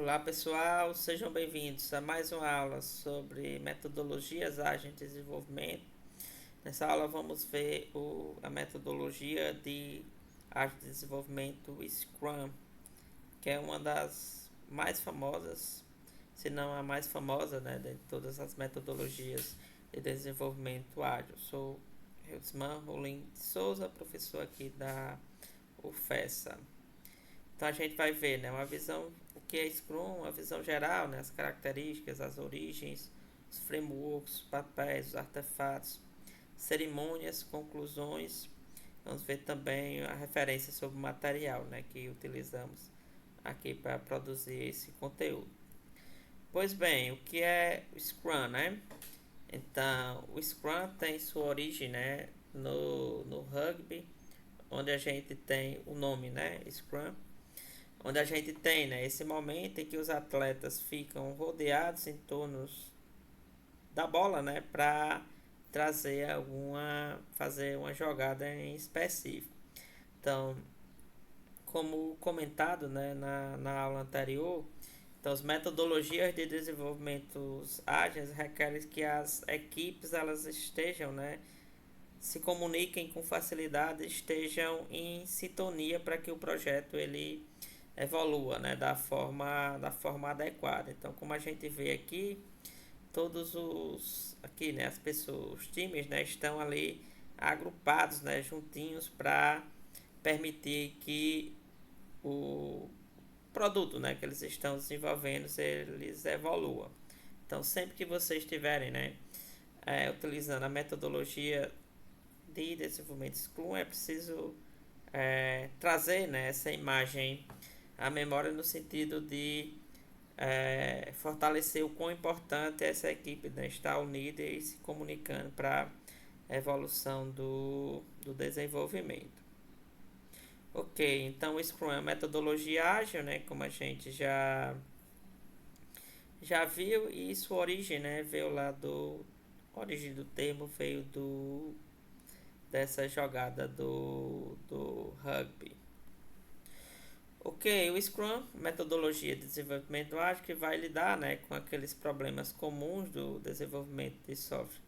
Olá pessoal, sejam bem-vindos a mais uma aula sobre metodologias ágeis de desenvolvimento. Nessa aula vamos ver a metodologia de ágil de desenvolvimento Scrum, que é uma das mais famosas, se não a mais famosa, né, de todas as metodologias de desenvolvimento ágil. Sou Hilsman Rolim de Souza, professor aqui da UFESA. Então a gente vai ver, né, uma visão, o que é Scrum, uma visão geral, né, as características, as origens, os frameworks, os papéis, os artefatos, cerimônias, conclusões. Vamos ver também a referência sobre o material, né, que utilizamos aqui para produzir esse conteúdo. Pois bem, o que é o Scrum, né? Então, o Scrum tem sua origem, né, no rugby, onde a gente tem o nome, né, Scrum, onde a gente tem, né, esse momento em que os atletas ficam rodeados em torno da bola, né, para fazer uma jogada em específico. Então, como comentado, né, na aula anterior, então, as metodologias de desenvolvimento ágeis requerem que as equipes elas estejam, né, se comuniquem com facilidade, estejam em sintonia para que o projeto ele evolua, né, da forma adequada. Então, como a gente vê aqui, todos os aqui, né, as pessoas, os times, né, estão ali agrupados, né, juntinhos para permitir que o produto, né, que eles estão desenvolvendo, eles evoluam. Então, sempre que vocês estiverem, né, utilizando a metodologia de desenvolvimento Scrum, é preciso trazer, né, essa imagem à memória no sentido de fortalecer o quão importante é essa equipe, né, estar unida e se comunicando para a evolução do desenvolvimento. Ok, então o Scrum é uma metodologia ágil, né, como a gente já viu, e sua origem, né, veio lá a origem do termo veio dessa jogada do rugby. Ok, o Scrum, metodologia de desenvolvimento ágil, que vai lidar, né, com aqueles problemas comuns do desenvolvimento de software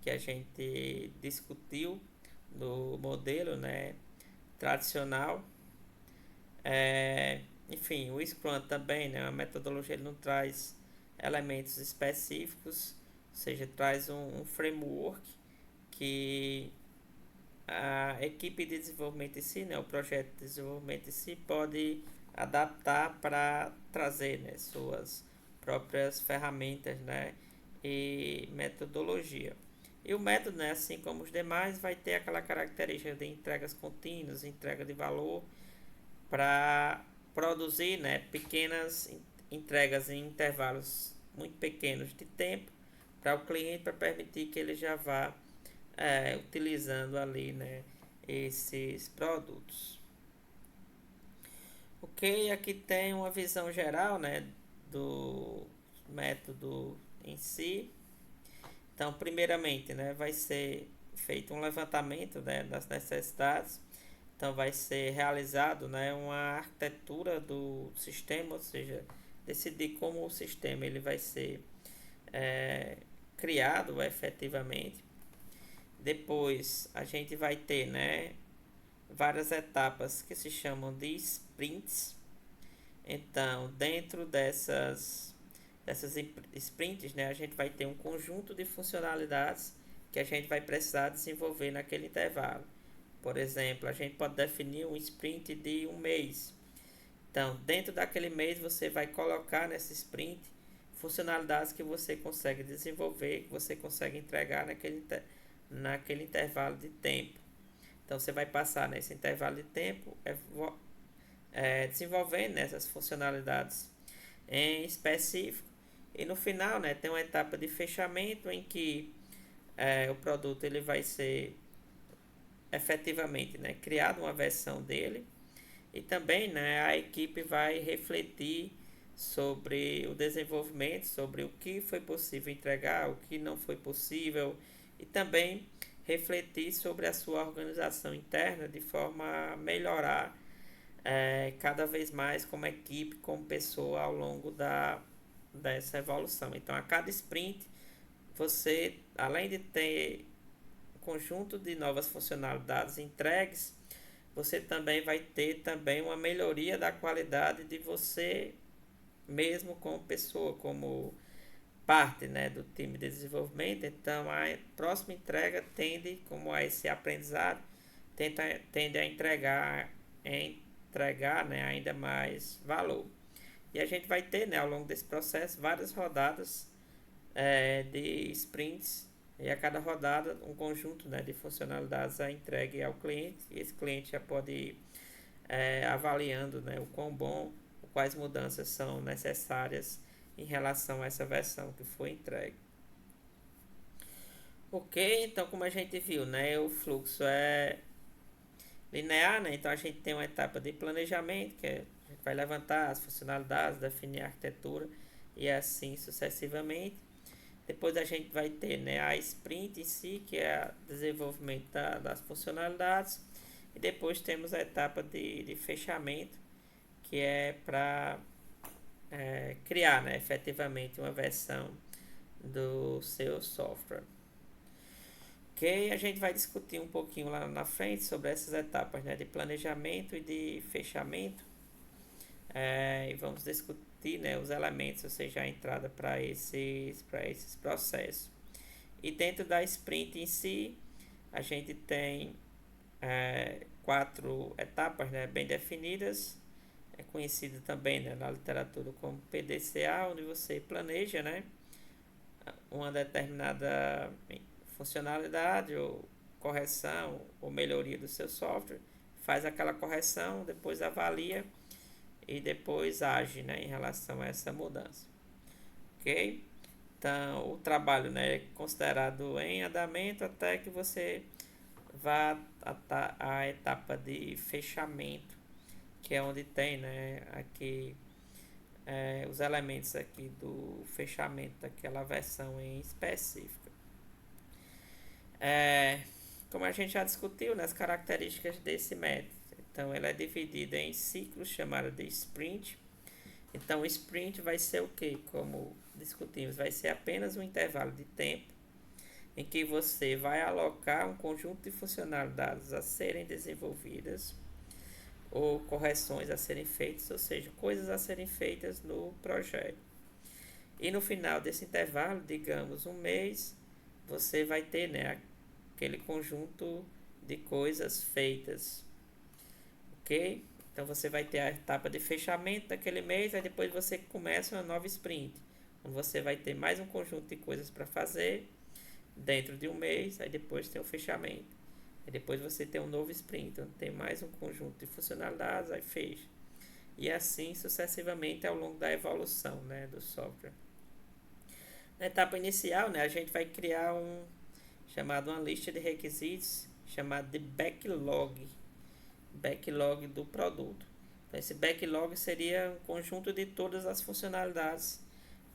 que a gente discutiu no modelo, né, tradicional. Enfim, o Scrum também, né, a metodologia ele não traz elementos específicos, ou seja, traz um framework que a equipe de desenvolvimento em si, né, o projeto de desenvolvimento em si, pode adaptar para trazer, né, suas próprias ferramentas, né, e metodologia. E o método, né, assim como os demais, vai ter aquela característica de entregas contínuas, entrega de valor, para produzir, né, pequenas entregas em intervalos muito pequenos de tempo para o cliente, para permitir que ele já vá utilizando ali, né, esses produtos. Ok, aqui tem uma visão geral, né, do método em si. Então, primeiramente, né, vai ser feito um levantamento, né, das necessidades. Então, vai ser realizado, né, uma arquitetura do sistema, ou seja, decidir como o sistema ele vai ser é, criado efetivamente. Depois a gente vai ter, né, várias etapas que se chamam de sprints. Então, dentro dessas sprints, né, a gente vai ter um conjunto de funcionalidades que a gente vai precisar desenvolver naquele intervalo. Por exemplo, a gente pode definir um sprint de um mês. Então, dentro daquele mês, você vai colocar nesse sprint funcionalidades que você consegue desenvolver, que você consegue entregar naquele intervalo de tempo. Então, você vai passar nesse intervalo de tempo desenvolvendo essas funcionalidades em específico. E no final, né, tem uma etapa de fechamento em que o produto ele vai ser efetivamente, né, criado uma versão dele, e também, né, a equipe vai refletir sobre o desenvolvimento, sobre o que foi possível entregar, o que não foi possível, e também refletir sobre a sua organização interna de forma a melhorar cada vez mais como equipe, como pessoa ao longo dessa evolução. Então, a cada sprint, você, além de ter um conjunto de novas funcionalidades entregues, você também vai ter também uma melhoria da qualidade de você mesmo como pessoa, como parte, né, do time de desenvolvimento. Então, a próxima entrega tende, como a esse aprendizado, tende a entregar, né, ainda mais valor. E a gente vai ter, né, ao longo desse processo várias rodadas de sprints, e a cada rodada um conjunto, né, de funcionalidades é entregue ao cliente, e esse cliente já pode ir avaliando, né, o quão bom, quais mudanças são necessárias em relação a essa versão que foi entregue. Ok, então como a gente viu, né, o fluxo é linear, né, então a gente tem uma etapa de planejamento, que a gente vai levantar as funcionalidades, definir a arquitetura e assim sucessivamente. Depois a gente vai ter, né, a sprint em si, que é o desenvolvimento das funcionalidades. E depois temos a etapa de fechamento, que é para criar, né, efetivamente uma versão do seu software. Ok, a gente vai discutir um pouquinho lá na frente sobre essas etapas, né, de planejamento e de fechamento. E vamos discutir, né, os elementos, ou seja, a entrada para esses processos. E dentro da sprint em si, a gente tem 4 etapas, né, bem definidas. É conhecido também, né, na literatura como PDCA, onde você planeja, né, uma determinada funcionalidade ou correção ou melhoria do seu software, faz aquela correção, depois avalia e depois age, né, em relação a essa mudança. Ok? Então, o trabalho, né, é considerado em andamento até que você vá à etapa de fechamento, que é onde tem, né, aqui os elementos aqui do fechamento daquela versão em específica. Como a gente já discutiu, nas características desse método, então ele é dividido em ciclos chamados de sprint. Então o sprint vai ser o que? Como discutimos, vai ser apenas um intervalo de tempo em que você vai alocar um conjunto de funcionalidades a serem desenvolvidas ou correções a serem feitas, ou seja, coisas a serem feitas no projeto. E no final desse intervalo, digamos um mês, você vai ter, né, aquele conjunto de coisas feitas, ok? Então você vai ter a etapa de fechamento daquele mês, aí depois você começa uma nova sprint, onde você vai ter mais um conjunto de coisas para fazer dentro de um mês, aí depois tem o fechamento. Aí depois você tem um novo sprint, onde tem mais um conjunto de funcionalidades, aí fecha. E assim sucessivamente ao longo da evolução, né, do software. Na etapa inicial, né, a gente vai criar uma lista de requisitos chamada de backlog do produto. Então, esse backlog seria um conjunto de todas as funcionalidades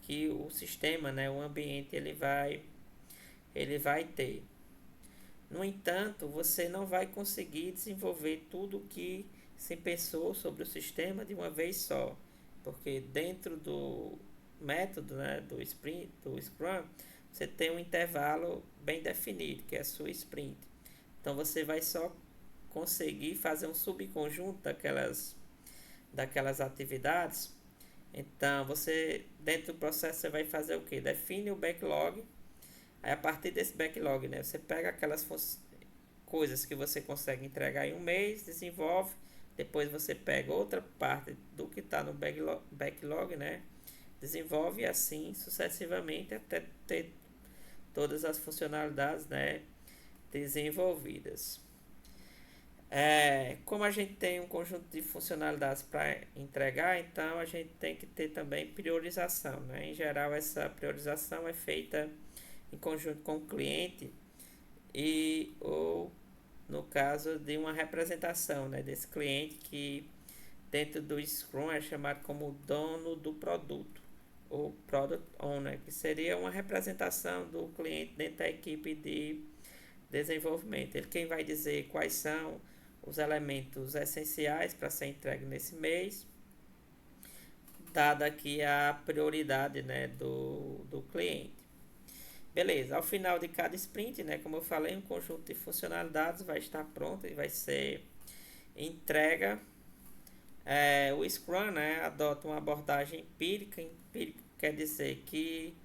que o sistema, né, o ambiente, ele vai ter. No entanto, você não vai conseguir desenvolver tudo o que se pensou sobre o sistema de uma vez só, porque dentro do método, né, do Scrum, você tem um intervalo bem definido, que é a sua sprint. Então você vai só conseguir fazer um subconjunto daquelas atividades. Então você, dentro do processo, você vai fazer o que? Define o backlog. Aí a partir desse backlog, né, você pega aquelas coisas que você consegue entregar em um mês, desenvolve, depois você pega outra parte do que está no backlog, né, desenvolve e assim sucessivamente até ter todas as funcionalidades, né, desenvolvidas. Como a gente tem um conjunto de funcionalidades para entregar, então a gente tem que ter também priorização, né? Em geral, essa priorização é feita em conjunto com o cliente ou no caso de uma representação, né, desse cliente que dentro do Scrum é chamado como dono do produto ou Product Owner, que seria uma representação do cliente dentro da equipe de desenvolvimento. Ele quem vai dizer quais são os elementos essenciais para ser entregue nesse mês, dada aqui a prioridade, né, do cliente. Beleza, ao final de cada sprint, né, como eu falei, um conjunto de funcionalidades vai estar pronto e vai ser entrega. O Scrum, né, adota uma abordagem empírica. Empírica quer dizer que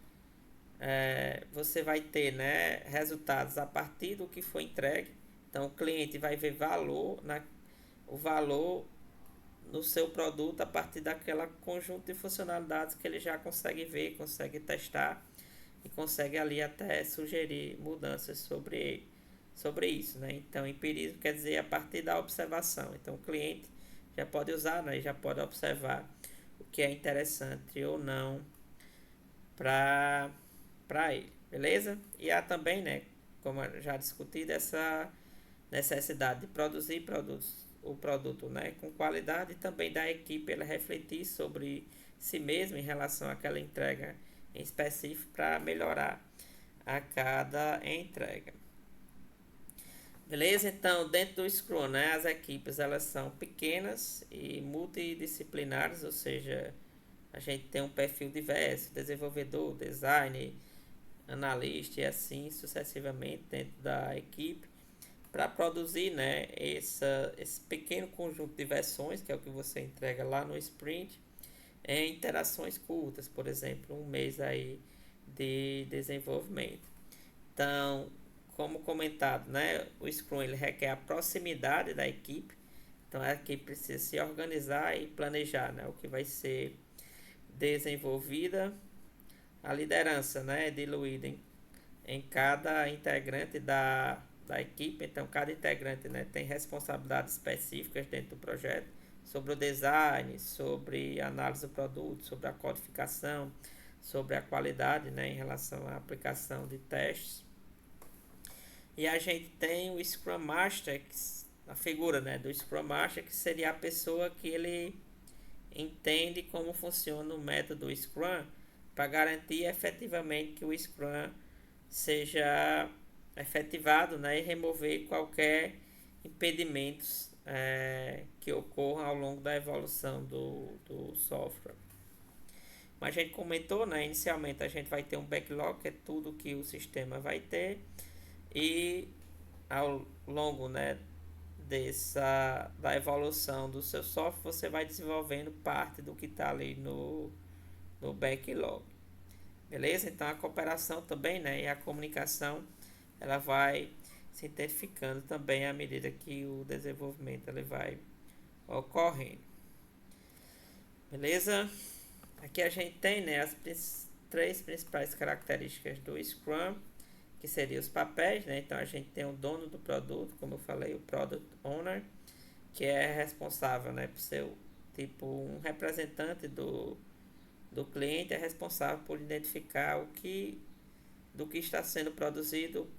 você vai ter, né, resultados a partir do que foi entregue. Então o cliente vai ver o valor no seu produto a partir daquela conjunto de funcionalidades que ele já consegue ver, consegue testar e consegue ali até sugerir mudanças sobre isso, né? Então empirismo quer dizer a partir da observação. Então o cliente já pode usar, né, já pode observar o que é interessante ou não para ele, beleza? E há também, né, como já discutido, essa necessidade de produzir o produto, né, com qualidade, e também da equipe ela refletir sobre si mesma em relação àquela entrega em específico para melhorar a cada entrega. Beleza? Então, dentro do Scrum, né, as equipes elas são pequenas e multidisciplinares, ou seja, a gente tem um perfil diverso, desenvolvedor, designer, analista e assim sucessivamente dentro da equipe para produzir, né, esse pequeno conjunto de versões, que é o que você entrega lá no sprint, em interações curtas, por exemplo, um mês aí de desenvolvimento. Então, como comentado, né, o Scrum ele requer a proximidade da equipe, então a equipe precisa se organizar e planejar, né, o que vai ser desenvolvida, a liderança, né, é diluída em cada integrante da equipe. Então cada integrante, né, tem responsabilidades específicas dentro do projeto sobre o design, sobre a análise do produto, sobre a codificação, sobre a qualidade, né, em relação à aplicação de testes. E a gente tem o Scrum Master, a figura, né, do Scrum Master, que seria a pessoa que ele entende como funciona o método Scrum para garantir efetivamente que o Scrum seja efetivado, né, e remover qualquer impedimentos que ocorram ao longo da evolução do software. Mas a gente comentou, né, inicialmente a gente vai ter um backlog, que é tudo que o sistema vai ter, e ao longo, né, da evolução do seu software, você vai desenvolvendo parte do que está ali no backlog. Beleza? Então a cooperação também, né, e a comunicação ela vai se intensificando também à medida que o desenvolvimento ele vai ocorrendo. Beleza? Aqui a gente tem, né, as três principais características do Scrum, que seriam os papéis, né? Então a gente tem o dono do produto, como eu falei, o Product Owner, que é responsável, né, por ser tipo um representante do cliente, é responsável por identificar do que está sendo produzido,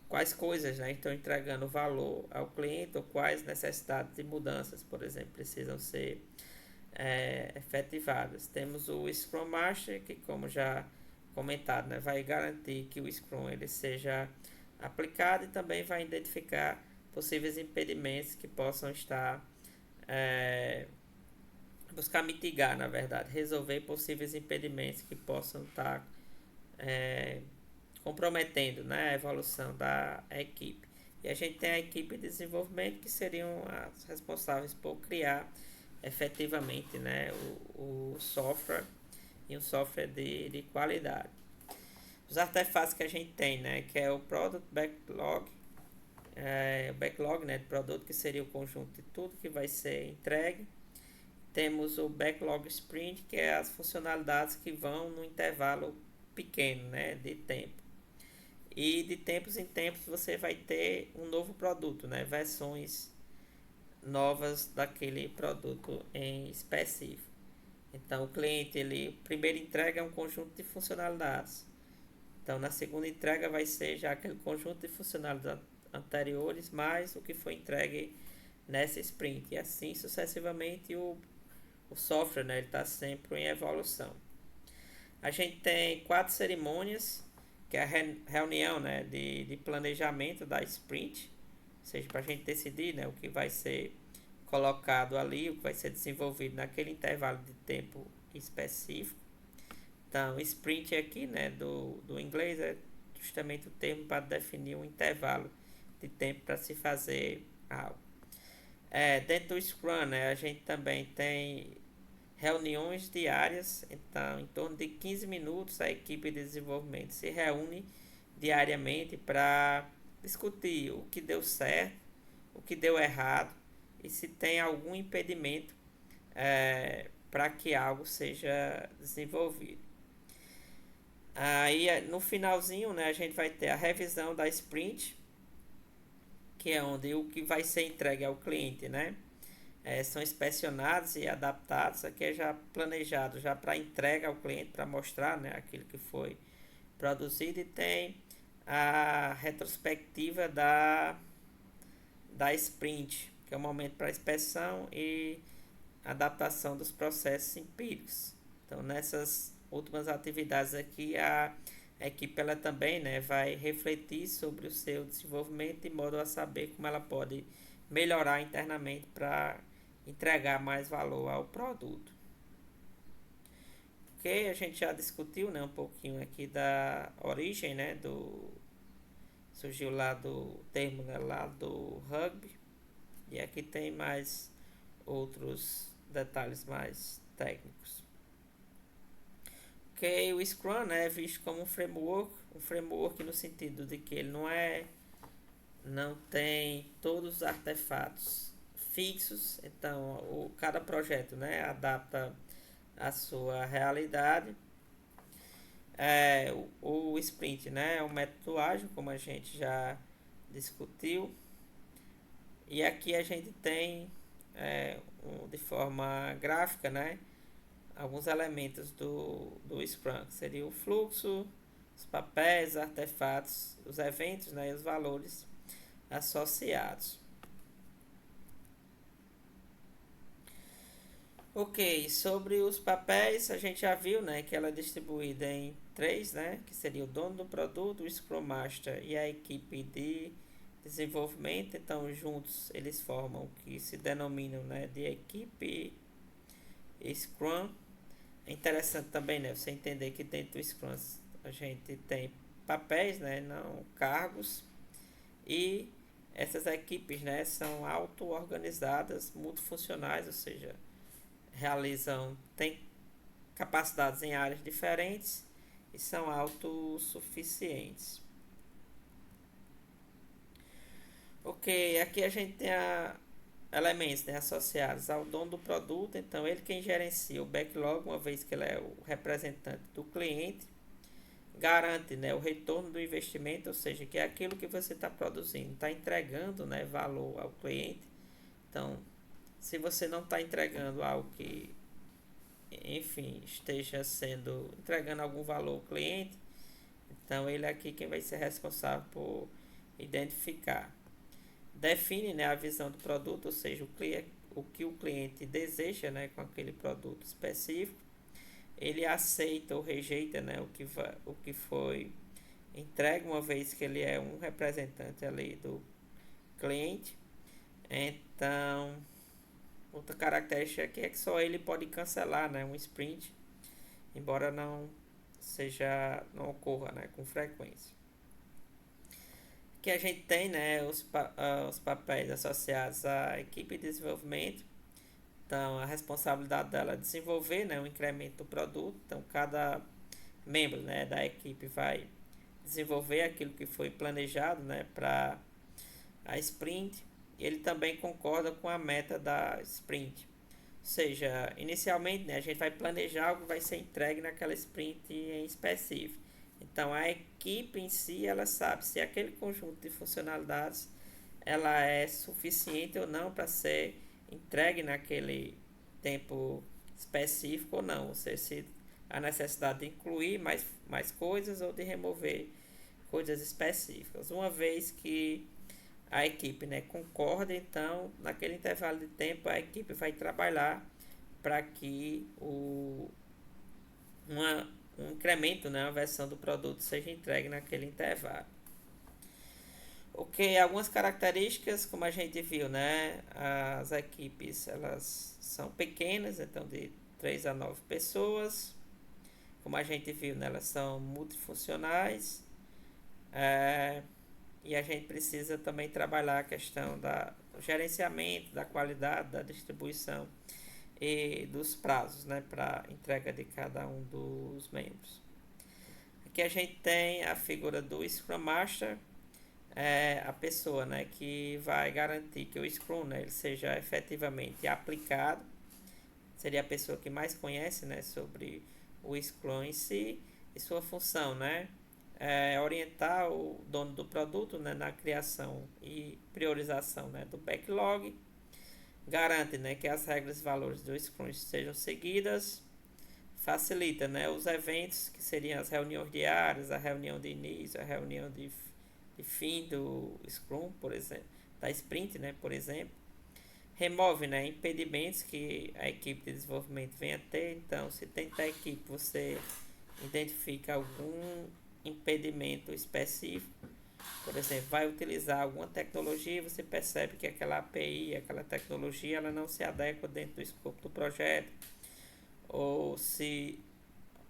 quais coisas, né, estão entregando valor ao cliente, ou quais necessidades de mudanças, por exemplo, precisam ser efetivadas. Temos o Scrum Master, que como já comentado, né, vai garantir que o Scrum ele seja aplicado e também vai identificar possíveis impedimentos que possam estar buscar mitigar, na verdade, resolver possíveis impedimentos que possam estar comprometendo, né, a evolução da equipe. E a gente tem a equipe de desenvolvimento, que seriam as responsáveis por criar efetivamente, né, o software, e um software de qualidade. Os artefatos que a gente tem, né, que é o Product Backlog, o backlog, né, de produto, que seria o conjunto de tudo que vai ser entregue. Temos o Backlog Sprint, que é as funcionalidades que vão no intervalo pequeno, né, de tempo. E de tempos em tempos você vai ter um novo produto, né, versões novas daquele produto em específico. Então o cliente ele primeiro entrega um conjunto de funcionalidades. Então na segunda entrega vai ser já aquele conjunto de funcionalidades anteriores mais o que foi entregue nessa sprint, e assim sucessivamente o software, né, está sempre em evolução. A gente tem 4 cerimônias, que é a reunião, né, de planejamento da sprint, seja, para a gente decidir, né, o que vai ser colocado ali, o que vai ser desenvolvido naquele intervalo de tempo específico. Então, sprint aqui, né, do inglês é justamente o termo para definir um intervalo de tempo para se fazer algo. Dentro do Scrum, né, a gente também tem reuniões diárias, então em torno de 15 minutos a equipe de desenvolvimento se reúne diariamente para discutir o que deu certo, o que deu errado e se tem algum impedimento para que algo seja desenvolvido. Aí no finalzinho, né, a gente vai ter a revisão da sprint, que é onde o que vai ser entregue ao cliente, né, são inspecionados e adaptados. Aqui é já planejado já para entrega ao cliente, para mostrar, né, aquilo que foi produzido. E tem a retrospectiva da sprint, que é o momento para inspeção e adaptação dos processos empíricos. Então, nessas últimas atividades aqui, a equipe ela também, né, vai refletir sobre o seu desenvolvimento de modo a saber como ela pode melhorar internamente para entregar mais valor ao produto. Ok, a gente já discutiu, né, um pouquinho aqui da origem, né, surgiu lá do termo, né, lá do rugby, e aqui tem mais outros detalhes mais técnicos. Ok, o Scrum, né, é visto como um framework no sentido de que ele não tem todos os artefatos fixos, então cada projeto, né, adapta a sua realidade. O sprint, né, é um método ágil, como a gente já discutiu, e aqui a gente tem de forma gráfica, né, alguns elementos do Scrum, que seria o fluxo, os papéis, artefatos, os eventos, né, e os valores associados. Ok, sobre os papéis, a gente já viu, né, que ela é distribuída em três, né, que seria o dono do produto, o Scrum Master e a equipe de desenvolvimento. Então, juntos eles formam o que se denominam, né, de equipe Scrum. É interessante também, né, você entender que dentro do Scrum a gente tem papéis, né, não cargos, e essas equipes, né, são auto-organizadas, multifuncionais, ou seja, têm capacidades em áreas diferentes e são autossuficientes. Ok, aqui a gente tem elementos, né, associados ao dono do produto. Então ele quem gerencia o backlog, uma vez que ele é o representante do cliente, garante, né, o retorno do investimento, ou seja, que é aquilo que você está produzindo, está entregando, né, valor ao cliente. Então, se você não está entregando algo que, enfim, esteja entregando algum valor ao cliente, então ele é aqui quem vai ser responsável por identificar. Define, né, a visão do produto, ou seja, o que o cliente deseja, né, com aquele produto específico. Ele aceita ou rejeita, né, o que foi entregue, uma vez que ele é um representante ali do cliente. Então, outra característica aqui é que só ele pode cancelar, né, um sprint, embora não ocorra, né, com frequência. Que a gente tem, né, os papéis associados à equipe de desenvolvimento. Então, a responsabilidade dela é desenvolver, né, o incremento do produto. Então, cada membro, né, da equipe vai desenvolver aquilo que foi planejado, né, para a sprint. E ele também concorda com a meta da sprint. Ou seja, inicialmente, né, a gente vai planejar algo que vai ser entregue naquela sprint em específico. Então, a equipe em si, ela sabe se aquele conjunto de funcionalidades ela é suficiente ou não para ser entregue naquele tempo específico ou não. Ou seja, se a necessidade de incluir mais coisas ou de remover coisas específicas. Uma vez que a equipe, né, concorda, então naquele intervalo de tempo a equipe vai trabalhar para que um incremento, né, uma versão do produto seja entregue naquele intervalo. Ok, algumas características, como a gente viu, né? As equipes, elas são pequenas, então de 3 a 9 pessoas. Como a gente viu, né? Elas são multifuncionais. É, e a gente precisa também trabalhar a questão do gerenciamento, da qualidade, da distribuição e dos prazos, né? Para entrega de cada um dos membros. Aqui a gente tem a figura do Scrum Master, a pessoa, né, que vai garantir que o Scrum, né, ele seja efetivamente aplicado. Seria a pessoa que mais conhece, né, sobre o Scrum em si e sua função, né, orientar o dono do produto, né, na criação e priorização, né, do backlog. Garante, né, que as regras e valores do Scrum sejam seguidas. Facilita, né, os eventos, que seriam as reuniões diárias, a reunião de início, a reunião de fim do Scrum, por exemplo, da Sprint, né, por exemplo. Remove, né, impedimentos que a equipe de desenvolvimento venha a ter. Então, se dentro da equipe você identifica algum impedimento específico, por exemplo, vai utilizar alguma tecnologia e você percebe que aquela API, aquela tecnologia, ela não se adequa dentro do escopo do projeto, ou se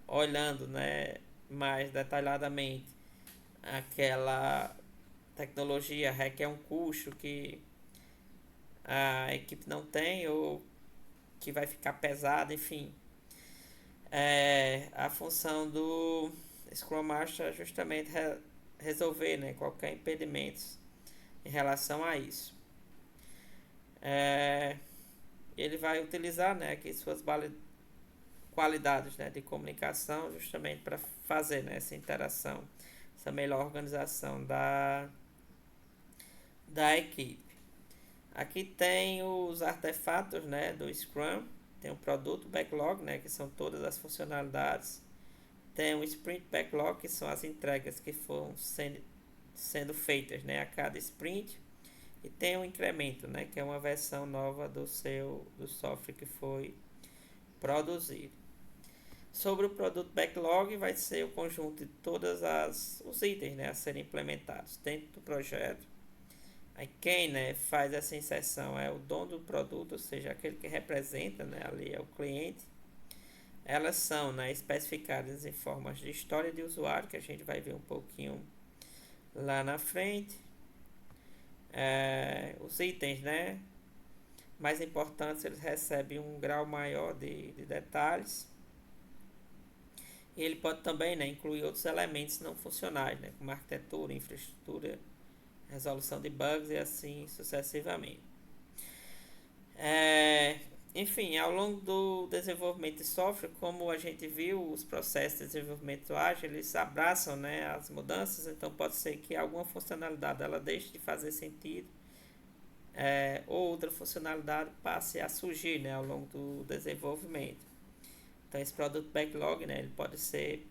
olhando, né, mais detalhadamente, aquela tecnologia requer um custo que a equipe não tem ou que vai ficar pesado, enfim. A função do Scrum Master é justamente resolver, né, qualquer impedimento em relação a isso. É, ele vai utilizar, né, aqui suas qualidades, né, de comunicação justamente para fazer, né, essa interação, essa melhor organização da equipe. Aqui tem os artefatos, né, do Scrum. Tem o produto backlog, né, que são todas as funcionalidades. Tem o sprint backlog, que são as entregas que foram sendo feitas, né, a cada sprint. E tem o incremento, né, que é uma versão nova do software que foi produzido. Sobre o produto backlog, vai ser o conjunto de todos os itens, né, a serem implementados dentro do projeto. Aí quem, né, faz essa inserção é o dono do produto, ou seja, aquele que representa, né, ali é o cliente. Elas são, né, especificadas em formas de história de usuário, que a gente vai ver um pouquinho lá na frente. Os itens, né, mais importantes, eles recebem um grau maior de detalhes. E ele pode também, né, incluir outros elementos não funcionais, né, como arquitetura, infraestrutura, resolução de bugs e assim sucessivamente. É, enfim, ao longo do desenvolvimento de software, como a gente viu, os processos de desenvolvimento ágil, eles abraçam, né, as mudanças, então pode ser que alguma funcionalidade ela deixe de fazer sentido, ou outra funcionalidade passe a surgir, né, ao longo do desenvolvimento. Então esse produto backlog, né, ele pode ser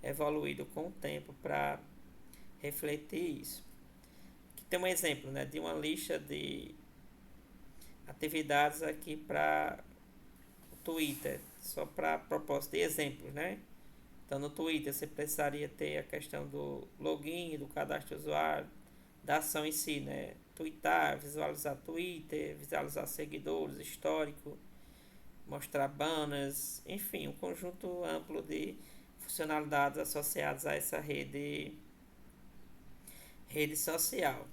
evoluído com o tempo para refletir isso. Aqui tem um exemplo, né, de uma lista de atividades aqui para o Twitter, só para propósito de exemplos, né? Então no Twitter você precisaria ter a questão do login, do cadastro de usuário, da ação em si, né? Tweetar, visualizar Twitter, visualizar seguidores, histórico, mostrar banners, enfim, um conjunto amplo de funcionalidades associadas a essa rede social.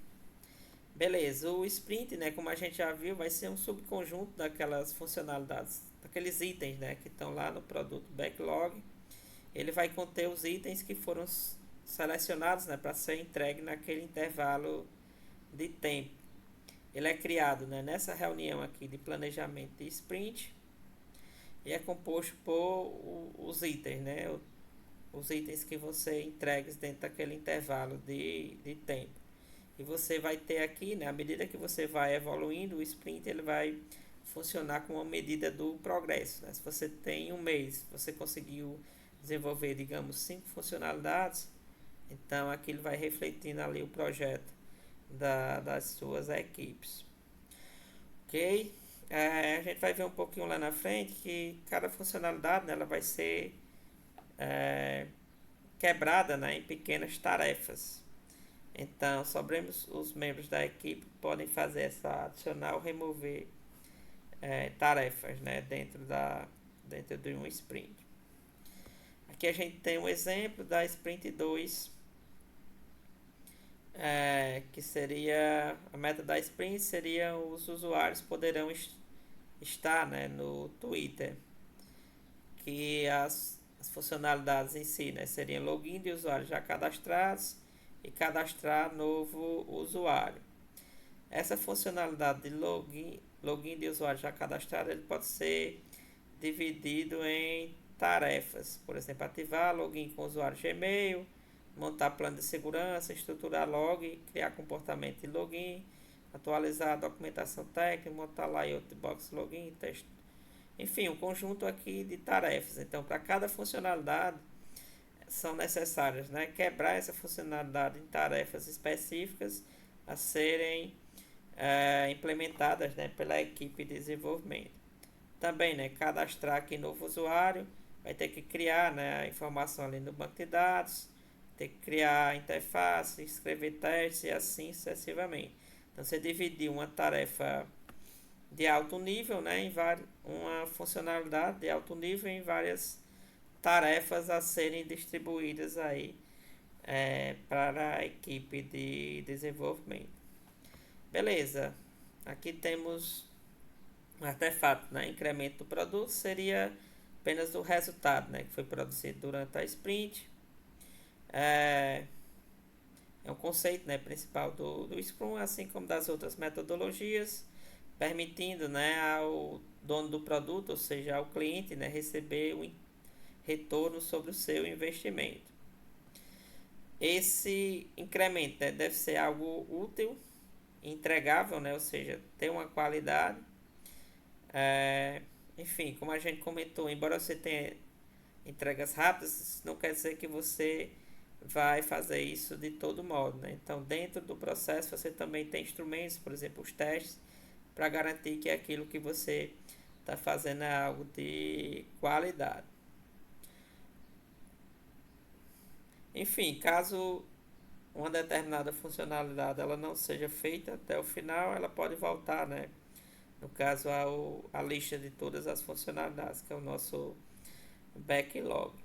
Beleza, o sprint, né, como a gente já viu, vai ser um subconjunto daquelas funcionalidades, daqueles itens, né, que estão lá no produto backlog. Ele vai conter os itens que foram selecionados, né, para ser entregue naquele intervalo de tempo. Ele é criado, né, nessa reunião aqui de planejamento de sprint e é composto por os itens, né, os itens que você entrega dentro daquele intervalo de tempo. E você vai ter aqui, né, à medida que você vai evoluindo, o sprint ele vai funcionar como uma medida do progresso. Né? Se você tem um mês, você conseguiu desenvolver, digamos, 5 funcionalidades, então aquilo vai refletindo ali o projeto das suas equipes. Ok? A gente vai ver um pouquinho lá na frente que cada funcionalidade, né, ela vai ser quebrada, né, em pequenas tarefas. Então, somente os membros da equipe podem fazer essa adicional, remover tarefas, né, dentro de um sprint. Aqui a gente tem um exemplo da sprint 2, que seria a meta da sprint seria os usuários poderão estar, né, no Twitter, que as funcionalidades em si, né, seriam login de usuários já cadastrados e cadastrar novo usuário. Essa funcionalidade de login de usuário já cadastrado, ele pode ser dividido em tarefas, por exemplo, ativar login com usuário Gmail, montar plano de segurança, estruturar log, criar comportamento de login, atualizar a documentação técnica, montar layout de box login, texto. Enfim, um conjunto aqui de tarefas. Então, para cada funcionalidade são necessárias, né, quebrar essa funcionalidade em tarefas específicas a serem implementadas, né, pela equipe de desenvolvimento. Também, né, cadastrar aqui novo usuário, vai ter que criar, né, a informação ali no banco de dados, ter que criar a interface, escrever testes e assim sucessivamente. Então, você dividir uma tarefa de alto nível, né, uma funcionalidade de alto nível em várias tarefas a serem distribuídas aí para a equipe de desenvolvimento. Beleza, aqui temos um artefato, né? Incremento do produto seria apenas o resultado, né, que foi produzido durante a sprint. É um conceito, né, principal do Scrum, assim como das outras metodologias, permitindo, né, ao dono do produto, ou seja, ao cliente, né, receber um retorno sobre o seu investimento. Esse incremento, né, deve ser algo útil, entregável, né, ou seja, ter uma qualidade. Enfim, como a gente comentou, embora você tenha entregas rápidas, não quer dizer que você vai fazer isso de todo modo, né? Então, dentro do processo, você também tem instrumentos, por exemplo, os testes, para garantir que aquilo que você está fazendo é algo de qualidade. Enfim, caso uma determinada funcionalidade ela não seja feita até o final, ela pode voltar, né? No caso, a lista de todas as funcionalidades, que é o nosso backlog.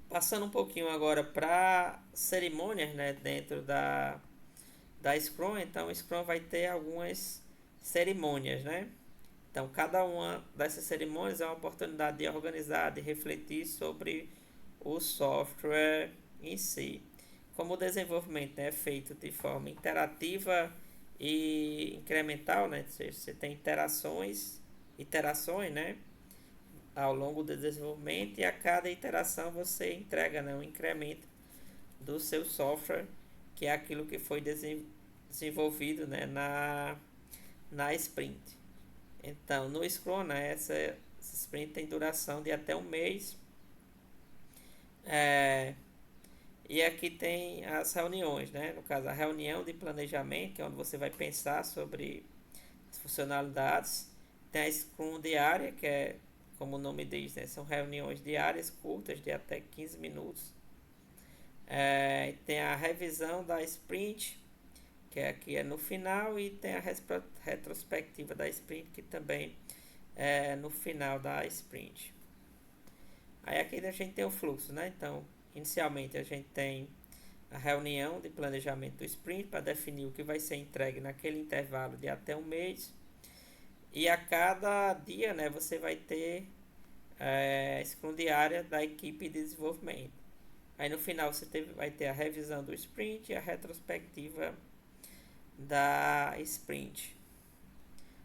Passando um pouquinho agora para cerimônias, né, dentro da Scrum. Então, o Scrum vai ter algumas cerimônias, né? Então, cada uma dessas cerimônias é uma oportunidade de organizar, de refletir sobre o software em si. Como o desenvolvimento, né, é feito de forma interativa e incremental, né? Ou seja, você tem iterações, né, ao longo do desenvolvimento, e a cada iteração você entrega, né, um incremento do seu software, que é aquilo que foi desenvolvido, né, na sprint. Então, no Scrum, né, essa sprint tem duração de até um mês. E aqui tem as reuniões, né? No caso, a reunião de planejamento, que é onde você vai pensar sobre as funcionalidades. Tem a Scrum diária, que é, como o nome diz, né, são reuniões diárias curtas de até 15 minutos. Tem a revisão da sprint, que aqui é no final, e tem a retrospectiva da sprint, que também é no final da sprint. Aí aqui a gente tem o fluxo, né? Então, inicialmente a gente tem a reunião de planejamento do sprint para definir o que vai ser entregue naquele intervalo de até um mês. E a cada dia, né, você vai ter Scrum diária da equipe de desenvolvimento. Aí no final você vai ter a revisão do sprint e a retrospectiva da sprint.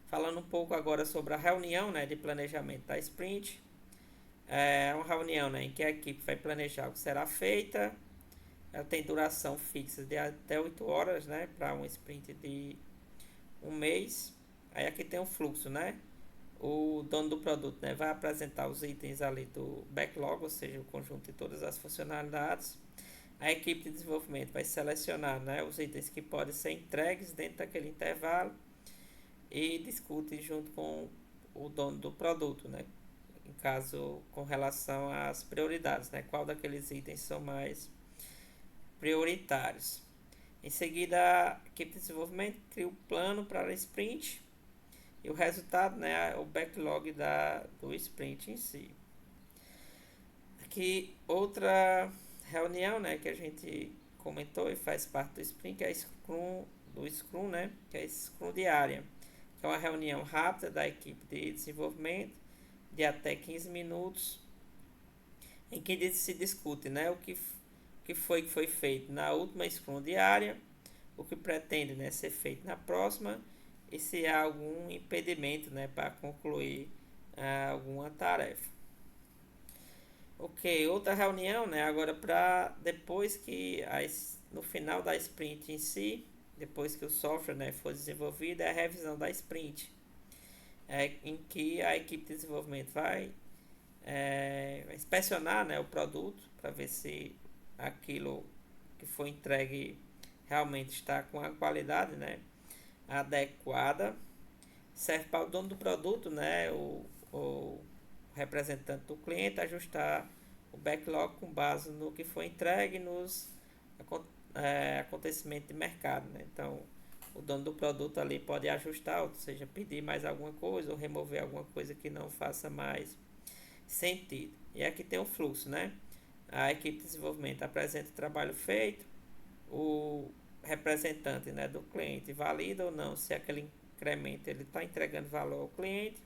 Falando um pouco agora sobre a reunião, né, de planejamento da sprint. É uma reunião, né, em que a equipe vai planejar o que será feita. Ela tem duração fixa de até 8 horas, né, para um sprint de um mês. Aí aqui tem um fluxo, né? O dono do produto, né, vai apresentar os itens ali do backlog, ou seja, o conjunto de todas as funcionalidades. A equipe de desenvolvimento vai selecionar, né, os itens que podem ser entregues dentro daquele intervalo e discute junto com o dono do produto, né, em caso com relação às prioridades, né, qual daqueles itens são mais prioritários. Em seguida, a equipe de desenvolvimento cria o plano para a sprint e o resultado, né, o backlog do sprint em si. Aqui outra reunião, né, que a gente comentou e faz parte do sprint, que é do Scrum, né, que é a Scrum diária, que é uma reunião rápida da equipe de desenvolvimento de até 15 minutos, em que se discute, né, que foi feito na última Scrum diária, o que pretende, né, ser feito na próxima e se há algum impedimento, né, para concluir alguma tarefa. Ok, outra reunião, né, agora para depois que no final da sprint em si, depois que o software, né, for desenvolvido, é a revisão da sprint, em que a equipe de desenvolvimento vai inspecionar, né, o produto para ver se aquilo que foi entregue realmente está com a qualidade, né, adequada. Serve para o dono do produto, né, o representante do cliente, ajustar o backlog com base no que foi entregue nos acontecimentos de mercado, né? Então, o dono do produto ali pode ajustar, ou seja, pedir mais alguma coisa ou remover alguma coisa que não faça mais sentido. E aqui tem o fluxo, né? A equipe de desenvolvimento apresenta o trabalho feito, o representante, né, do cliente valida ou não se aquele incremento ele está entregando valor ao cliente,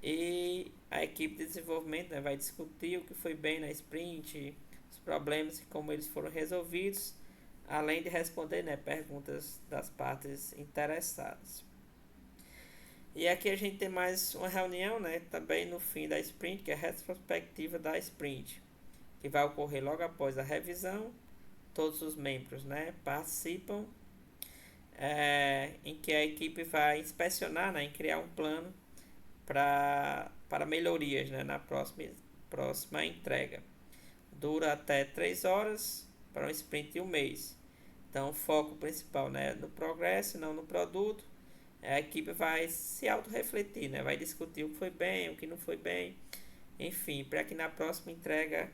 e a equipe de desenvolvimento, né, vai discutir o que foi bem na sprint, os problemas e como eles foram resolvidos, além de responder, né, perguntas das partes interessadas. E aqui a gente tem mais uma reunião, né, também no fim da sprint, que é a retrospectiva da sprint, que vai ocorrer logo após a revisão. Todos os membros, né, participam, em que a equipe vai inspecionar, né, em criar um plano para melhorias, né, na próxima entrega. Dura até 3 horas para um sprint de um mês. Então, o foco principal, né, no progresso, não no produto. A equipe vai se auto-refletir, né, vai discutir o que foi bem, o que não foi bem, enfim, para que na próxima entrega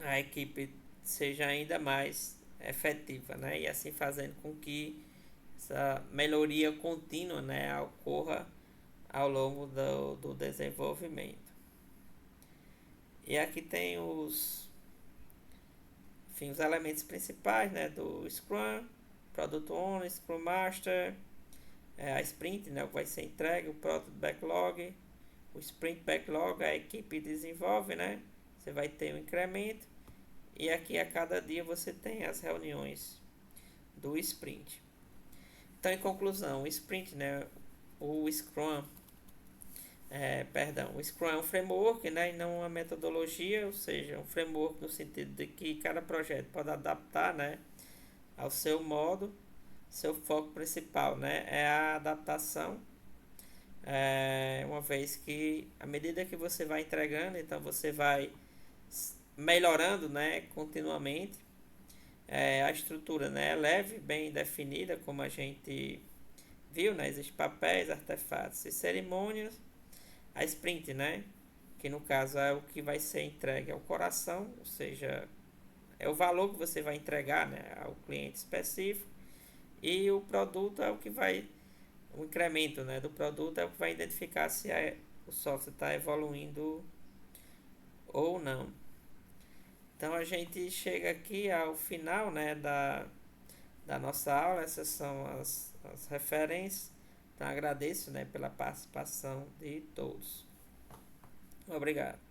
a equipe seja ainda mais efetiva, né, e assim fazendo com que essa melhoria contínua, né, ocorra ao longo do desenvolvimento. E aqui tem os elementos principais, né, do Scrum, Product Owner, Scrum Master, a Sprint, né, que vai ser entregue, o Product Backlog, o Sprint Backlog, a equipe desenvolve, né, você vai ter um incremento, e aqui a cada dia você tem as reuniões do Sprint. Então, em conclusão, o Sprint, né, o Scrum, o Scrum é um framework, né, e não uma metodologia, ou seja, um framework no sentido de que cada projeto pode adaptar, né, ao seu modo. Seu foco principal, né, é a adaptação, uma vez que à medida que você vai entregando, então você vai melhorando, né, continuamente. A estrutura, né, é leve, bem definida, como a gente viu, né, existem papéis, artefatos e cerimônias. A sprint, né, que no caso é o que vai ser entregue ao coração, ou seja, é o valor que você vai entregar, né, ao cliente específico, e o produto é o que vai, o incremento, né, do produto é o que vai identificar se o software está evoluindo ou não. Então a gente chega aqui ao final, né, da nossa aula. Essas são as referências. Então agradeço, né, pela participação de todos. Obrigado.